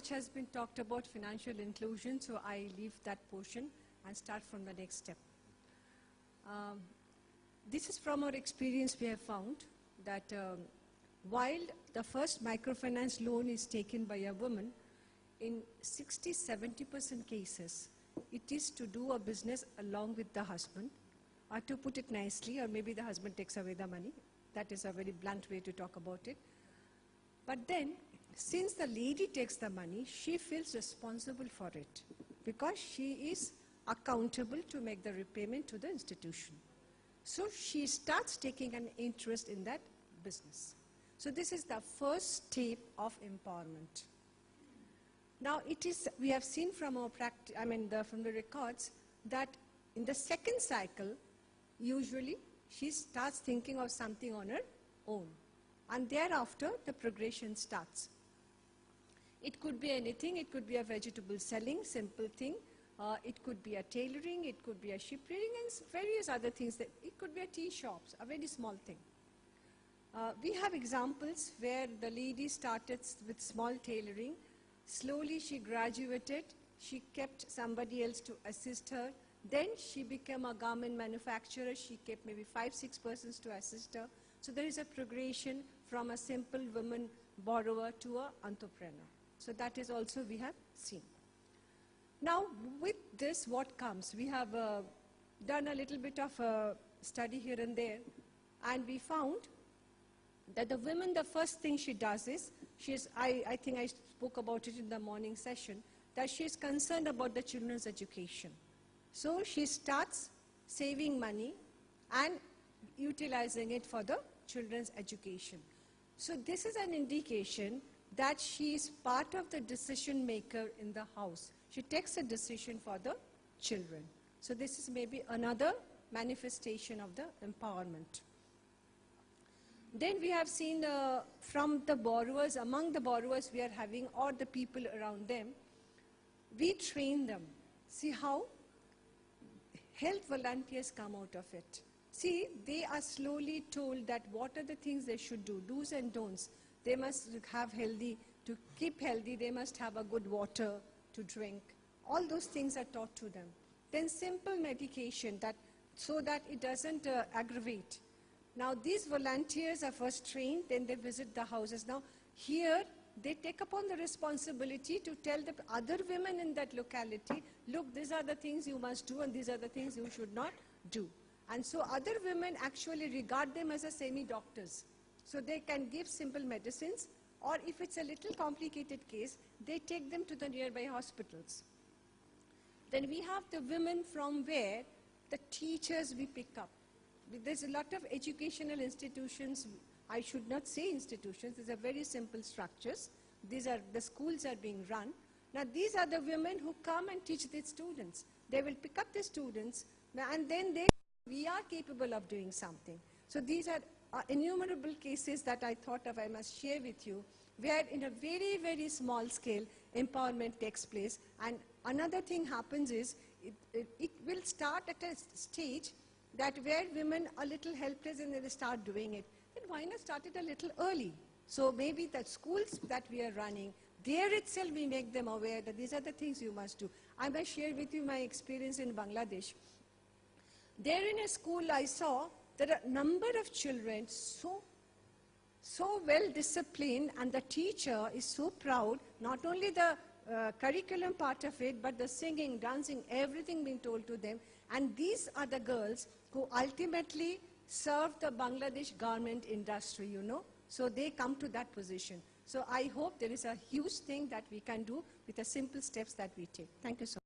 much has been talked about financial inclusion, so I leave that portion and start from the next step. This is from our experience. We have found that while the first microfinance loan is taken by a woman, in 60–70% cases, it is to do a business along with the husband, or to put it nicely, or maybe the husband takes away the money. That is a very blunt way to talk about it. But then, since the lady takes the money, she feels responsible for it because she is accountable to make the repayment to the institution. So she starts taking an interest in that business. So this is the first step of empowerment. Now we have seen from our practice, from the records, that in the second cycle, usually she starts thinking of something on her own. And thereafter, the progression starts. It could be anything. It could be a vegetable selling, simple thing. It could be a tailoring. It could be a shipbuilding and various other things. It could be a tea shops, a very small thing. We have examples where the lady started with small tailoring. Slowly she graduated. She kept somebody else to assist her. Then she became a garment manufacturer. She kept maybe 5–6 persons to assist her. So there is a progression from a simple woman borrower to an entrepreneur. So that is also we have seen. Now with this, what comes? We have done a little bit of a study here and there, and we found that the woman, the first thing she does is, I think I spoke about it in the morning session, that she is concerned about the children's education. So she starts saving money and utilizing it for the children's education. So this is an indication that she is part of the decision maker in the house. She takes a decision for the children. So this is maybe another manifestation of the empowerment. Then we have seen from the borrowers, among the borrowers we are having, or the people around them, we train them. See how health volunteers come out of it. See, they are slowly told that what are the things they should do, do's and don'ts. They must have healthy, to keep healthy, they must have a good water to drink. All those things are taught to them. Then simple medication, so that it doesn't aggravate. Now these volunteers are first trained, then they visit the houses. Now here they take upon the responsibility to tell the other women in that locality, look, these are the things you must do and these are the things you should not do. And so other women actually regard them as a semi-doctors. So they can give simple medicines, or if it's a little complicated case, they take them to the nearby hospitals. Then we have the women from where the teachers we pick up. There's a lot of educational institutions. I should not say institutions. These are very simple structures. The schools are being run. Now these are the women who come and teach the students. They will pick up the students, and then we are capable of doing something. So these are innumerable cases that I thought of I must share with you, where in a very, very small scale empowerment takes place. And another thing happens is, it will start at a stage that where women are a little helpless and they start doing it. Then why not start it a little early? So maybe the schools that we are running, there itself we make them aware that these are the things you must do. I must share with you my experience in Bangladesh. There in a school I saw that a number of children so well disciplined, and the teacher is so proud, not only the curriculum part of it, but the singing, dancing, everything being told to them. And these are the girls who ultimately serve the Bangladesh garment industry, you know. So they come to that position. So I hope there is a huge thing that we can do with the simple steps that we take. Thank you so much.